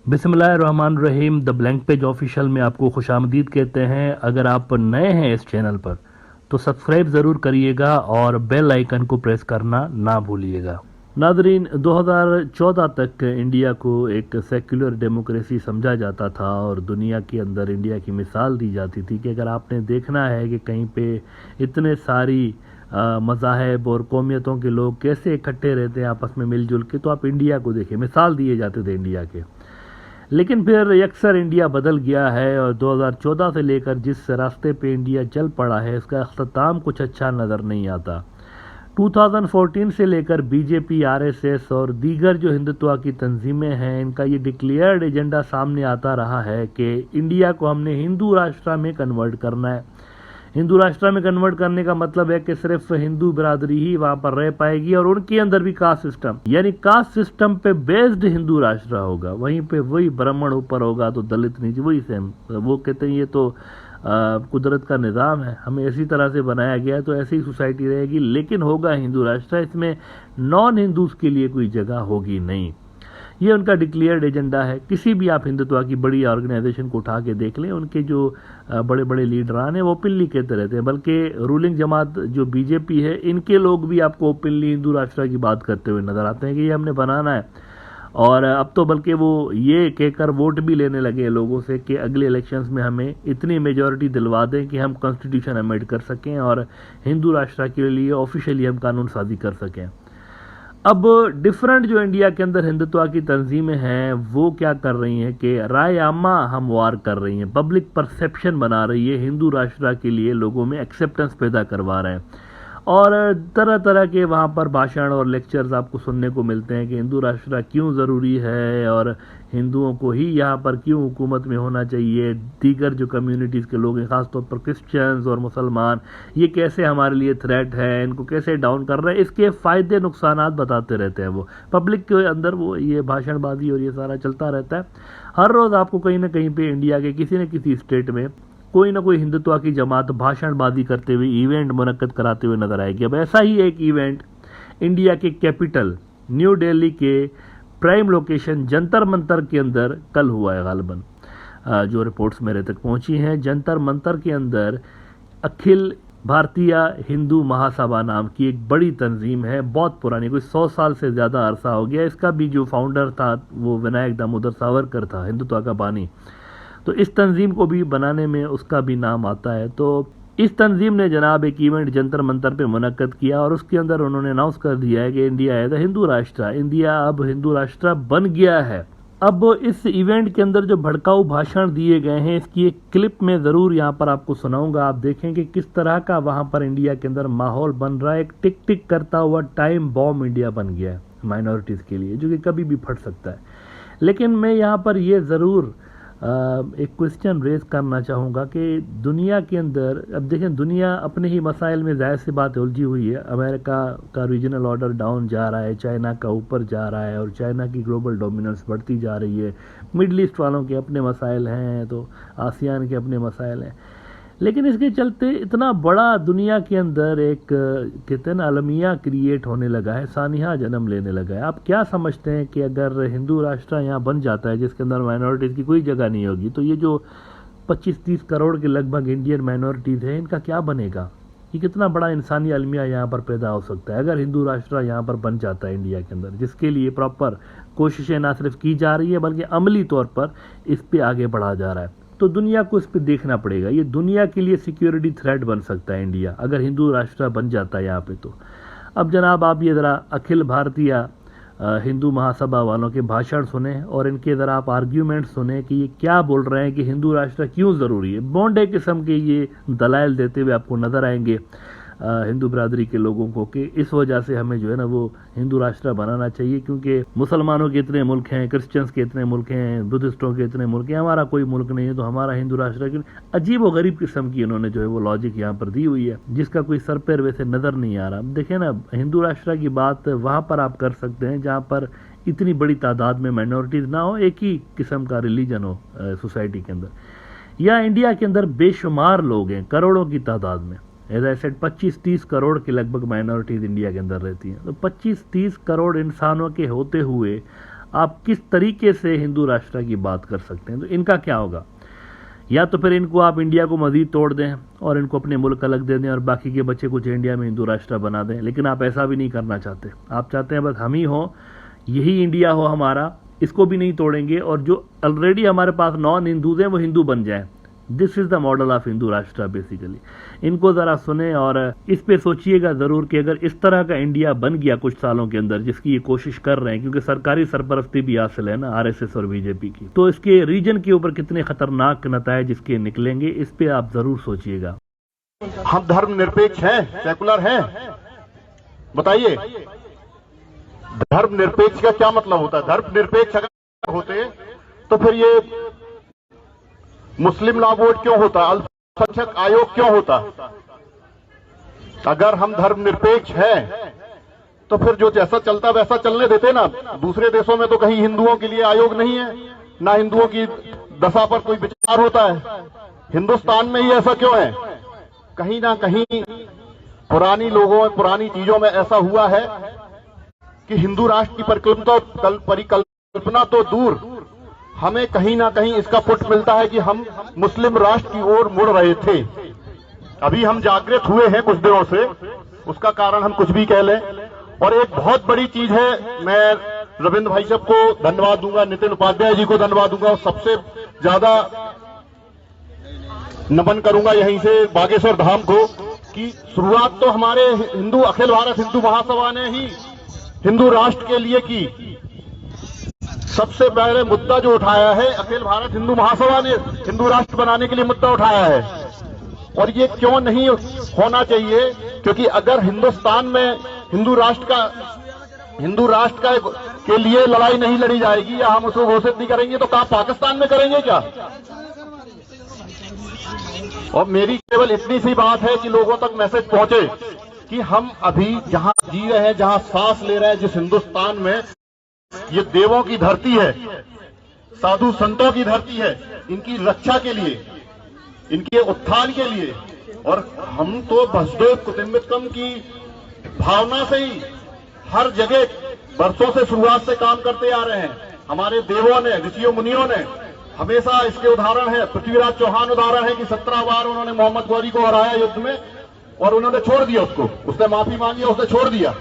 बिस्मिल्लाहिर्रहमानिर्रहीम। The blank page official में आपको खुशामदीद कहते हैं। अगर आप नए हैं इस चैनल पर तो सब्सक्राइब ज़रूर करिएगा और बेल आइकन को प्रेस करना ना भूलिएगा। नादरीन, 2014 तक इंडिया को एक सेक्युलर डेमोक्रेसी समझा जाता था और दुनिया के अंदर इंडिया की मिसाल दी जाती थी कि अगर आपने देखना है कि कहीं पे इतने सारी मज़ाहब और कौमियतों के लोग कैसे इकट्ठे रहते हैं आपस में मिलजुल के, तो आप इंडिया को देखिए। मिसाल दिए जाते थे इंडिया के। लेकिन फिर यकसर इंडिया बदल गया है और 2014 से लेकर जिस रास्ते पे इंडिया चल पड़ा है इसका अख्ताम कुछ अच्छा नज़र नहीं आता। 2014 से लेकर बीजेपी, आरएसएस और दीगर जो हिंदुत्व की तंजीमें हैं, इनका ये डिक्लेयर्ड एजेंडा सामने आता रहा है कि इंडिया को हमने हिंदू राष्ट्र में कन्वर्ट करना है। हिंदू राष्ट्र में कन्वर्ट करने का मतलब है कि सिर्फ हिंदू बिरादरी ही वहां पर रह पाएगी और उनके अंदर भी कास्ट सिस्टम, यानी कास्ट सिस्टम पे बेस्ड हिंदू राष्ट्र होगा। वहीं पे वही ब्राह्मण ऊपर होगा तो दलित नीचे, वही सेम। वो कहते हैं ये तो कुदरत का निज़ाम है, हमें इसी तरह से बनाया गया है तो ऐसी ही सोसाइटी रहेगी। लेकिन होगा हिंदू राष्ट्र, इसमें नॉन हिंदूज के लिए कोई जगह होगी नहीं। ये उनका डिक्लेयर्ड एजेंडा है। किसी भी आप हिंदुत्व की बड़ी ऑर्गेनाइजेशन को उठा के देख लें, उनके जो बड़े बड़े लीडरान हैं वो ओपनली कहते रहते हैं। बल्कि रूलिंग जमात जो बीजेपी है, इनके लोग भी आपको ओपनली हिंदू राष्ट्र की बात करते हुए नजर आते हैं कि ये हमने बनाना है। और अब तो बल्कि वो ये कहकर वोट भी लेने लगे हैं लोगों से कि अगले इलेक्शंस में हमें इतनी मेजॉरिटी दिलवा दें कि हम कॉन्स्टिट्यूशन अमेंड कर सकें और हिंदू राष्ट्र के लिए ऑफिशियली हम कानून साजी कर सकें। अब डिफरेंट जो इंडिया के अंदर हिंदुत्व की तंजीमें हैं वो क्या कर रही हैं कि राय आमा हमवार कर रही हैं, पब्लिक परसेप्शन बना रही है, हिंदू राष्ट्र के लिए लोगों में एक्सेप्टेंस पैदा करवा रहे हैं। और तरह तरह के वहाँ पर भाषण और लेक्चर्स आपको सुनने को मिलते हैं कि हिंदू राष्ट्र क्यों ज़रूरी है और हिंदुओं को ही यहाँ पर क्यों हुकूमत में होना चाहिए। दीगर जो कम्युनिटीज़ के लोग हैं, ख़ासतौर पर क्रिश्चियंस और मुसलमान, ये कैसे हमारे लिए थ्रेट है, इनको कैसे डाउन कर रहे हैं, इसके फ़ायदे नुकसानात बताते रहते हैं। वो पब्लिक के अंदर वो ये भाषणबाजी और ये सारा चलता रहता है। हर रोज़ आपको कहीं ना कहीं पे इंडिया के किसी न किसी स्टेट में कोई ना कोई हिंदुत्व की जमात भाषणबाजी करते हुए इवेंट मुनक्कद कराते हुए नजर आएगी। अब ऐसा ही एक इवेंट इंडिया के कैपिटल न्यू दिल्ली के प्राइम लोकेशन जंतर मंतर के अंदर कल हुआ है। गालिबन जो रिपोर्ट्स मेरे तक पहुंची हैं, जंतर मंतर के अंदर अखिल भारतीय हिंदू महासभा नाम की एक बड़ी तंजीम है, बहुत पुरानी, कोई 100 साल से ज़्यादा अरसा हो गया। इसका भी जो फाउंडर था वो विनायक दामोदर सावरकर था, हिंदुत्व का बानी। तो इस तंजीम को भी बनाने में उसका भी नाम आता है। तो इस तंजीम ने जनाब एक इवेंट जंतर मंतर पे मुनक्कद किया और उसके अंदर उन्होंने अनाउंस कर दिया है कि इंडिया है द हिंदू राष्ट्र, इंडिया अब हिंदू राष्ट्र बन गया है। अब इस इवेंट के अंदर जो भड़काऊ भाषण दिए गए हैं, इसकी एक क्लिप में ज़रूर यहाँ पर आपको सुनाऊंगा। आप देखें कि किस तरह का वहाँ पर इंडिया के अंदर माहौल बन रहा है। एक टिक टिक करता हुआ टाइम बॉम्ब इंडिया बन गया है माइनॉरिटीज़ के लिए, जो कि कभी भी फट सकता है। लेकिन मैं यहाँ पर ये ज़रूर एक क्वेश्चन रेज करना चाहूँगा कि दुनिया के अंदर, अब देखें, दुनिया अपने ही मसाइल में जाहिर सी बात उलझी हुई है। अमेरिका का रीजनल ऑर्डर डाउन जा रहा है, चाइना का ऊपर जा रहा है और चाइना की ग्लोबल डोमिनेंस बढ़ती जा रही है। मिडल ईस्ट वालों के अपने मसाइल हैं तो आसियान के अपने मसाइल हैं। लेकिन इसके चलते इतना बड़ा दुनिया के अंदर एक कहते हैं ना अलमिया क्रिएट होने लगा है, सानिया जन्म लेने लगा है। आप क्या समझते हैं कि अगर हिंदू राष्ट्र यहाँ बन जाता है जिसके अंदर माइनॉरिटीज़ की कोई जगह नहीं होगी, तो ये जो 25-30 करोड़ के लगभग इंडियन माइनॉरिटीज़ हैं, इनका क्या बनेगा? ये कितना बड़ा इंसानी अलमिया यहाँ पर पैदा हो सकता है अगर हिंदू राष्ट्र यहाँ पर बन जाता है इंडिया के अंदर, जिसके लिए प्रॉपर कोशिशें ना सिर्फ की जा रही है बल्कि अमली तौर पर इस पर आगे बढ़ा जा रहा है। तो दुनिया को इस पर देखना पड़ेगा। ये दुनिया के लिए सिक्योरिटी थ्रेट बन सकता है इंडिया अगर हिंदू राष्ट्र बन जाता है यहाँ पे। तो अब जनाब आप ये ज़रा अखिल भारतीय हिंदू महासभा वालों के भाषण सुने और इनके ज़रा आप आर्ग्यूमेंट सुने कि ये क्या बोल रहे हैं कि हिंदू राष्ट्र क्यों ज़रूरी है। बॉन्डे किस्म के ये दलाइल देते हुए आपको नज़र आएंगे हिंदू बरादरी के लोगों को कि इस वजह से हमें जो है ना वो हिंदू राष्ट्र बनाना चाहिए, क्योंकि मुसलमानों के इतने मुल्क हैं, क्रिश्चियंस के इतने मुल्क हैं, बुद्धिस्टों के इतने मुल्क हैं, हमारा कोई मुल्क नहीं है तो हमारा हिंदू राष्ट्र क्यों। अजीब व गरीब किस्म की इन्होंने जो है वो लॉजिक यहाँ पर दी हुई है जिसका कोई सर पैर वैसे नज़र नहीं आ रहा। देखें ना, हिंदू राष्ट्र की बात वहाँ पर आप कर सकते हैं जहाँ पर इतनी बड़ी तादाद में माइनॉरिटीज़ ना हो, एक ही किस्म का रिलीजन हो सोसाइटी के अंदर। या इंडिया के अंदर बेशुमार लोग हैं, करोड़ों की तादाद में, एज आई सेड 25-30 करोड़ के लगभग माइनॉरिटीज़ इंडिया के अंदर रहती हैं। तो 25-30 करोड़ इंसानों के होते हुए आप किस तरीके से हिंदू राष्ट्र की बात कर सकते हैं? तो इनका क्या होगा? या तो फिर इनको आप इंडिया को मजीद तोड़ दें और इनको अपने मुल्क अलग दे दें और बाकी के बच्चे कुछ इंडिया में हिंदू राष्ट्र बना दें, लेकिन आप ऐसा भी नहीं करना चाहते। आप चाहते हैं बस हम ही हो, यही इंडिया हो हमारा, इसको भी नहीं तोड़ेंगे और जो ऑलरेडी हमारे पास नॉन हिंदूज हैं वो हिंदू बन जाएं। This is the model of Hindu राष्ट्र बेसिकली। इनको ज़रा सुने और इस पे सोचिएगा ज़रूर कि अगर इस तरह का इंडिया बन गया कुछ सालों के अंदर, जिसकी ये कोशिश कर रहे हैं, क्योंकि सरकारी सरपरस्ती भी हासिल है ना आरएसएस और बीजेपी की, तो इसके रीजन के ऊपर कितने खतरनाक नतायज इसके निकलेंगे, इस पे आप ज़रूर सोचिएगा। हम धर्मनिरपेक्ष हैं, सेकुलर हैं? बताइए, धर्मनिरपेक्ष का क्या मतलब होता है? धर्मनिरपेक्ष अगर होते तो फिर ये मुस्लिम लॉ बोर्ड क्यों होता? अल्पसंख्यक आयोग क्यों होता? अगर हम धर्मनिरपेक्ष हैं तो फिर जो जैसा चलता वैसा चलने देते ना। दूसरे देशों में तो कहीं हिंदुओं के लिए आयोग नहीं है, ना हिंदुओं की दशा पर कोई विचार होता है। हिंदुस्तान में ही ऐसा क्यों है? कहीं ना कहीं पुरानी लोगों, पुरानी चीजों में ऐसा हुआ है कि हिंदू राष्ट्र की परिकल्पना तो दूर, हमें कहीं ना कहीं इसका पुट मिलता है कि हम मुस्लिम राष्ट्र की ओर मुड़ रहे थे। अभी हम जागृत हुए हैं कुछ दिनों से, उसका कारण हम कुछ भी कह लें। और एक बहुत बड़ी चीज है, मैं रविंद्र भाई साहब को धन्यवाद दूंगा, नितिन उपाध्याय जी को धन्यवाद दूंगा, और सबसे ज्यादा नमन करूंगा यहीं से बागेश्वर धाम को, कि शुरुआत तो हमारे हिंदू अखिल भारत हिंदू महासभा ने ही हिंदू राष्ट्र के लिए की। सबसे पहले मुद्दा जो उठाया है अखिल भारत हिंदू महासभा ने, हिंदू राष्ट्र बनाने के लिए मुद्दा उठाया है। और ये क्यों नहीं होना चाहिए? क्योंकि अगर हिंदुस्तान में हिंदू राष्ट्र के लिए लड़ाई नहीं लड़ी जाएगी या हम उसको घोषित नहीं करेंगे, तो कहां पाकिस्तान में करेंगे क्या? और मेरी केवल इतनी सी बात है कि लोगों तक मैसेज पहुंचे कि हम अभी जहां जी रहे हैं, जहां सांस ले रहे हैं, जिस हिंदुस्तान में, ये देवों की धरती है, साधु संतों की धरती है, इनकी रक्षा के लिए, इनके उत्थान के लिए। और हम तो वसुधैव कुटुंबकम की भावना से ही हर जगह वर्षों से शुरुआत से काम करते आ रहे हैं। हमारे देवों ने, ऋषियों मुनियों ने हमेशा इसके उदाहरण है। पृथ्वीराज चौहान उदाहरण है कि 17 बार उन्होंने मोहम्मद गौरी को हराया युद्ध में और उन्होंने छोड़ दिया उसको, उसने माफी मांगी, उसने छोड़ दिया।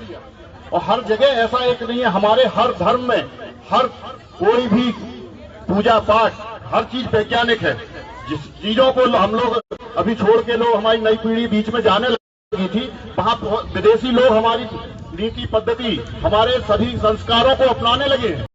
और हर जगह ऐसा एक नहीं है, हमारे हर धर्म में हर कोई भी पूजा पाठ, हर चीज वैज्ञानिक है। जिस चीजों को हम लोग अभी छोड़ के लोग, हमारी नई पीढ़ी बीच में जाने लगी थी, वहां विदेशी लोग हमारी नीति पद्धति, हमारे सभी संस्कारों को अपनाने लगे हैं।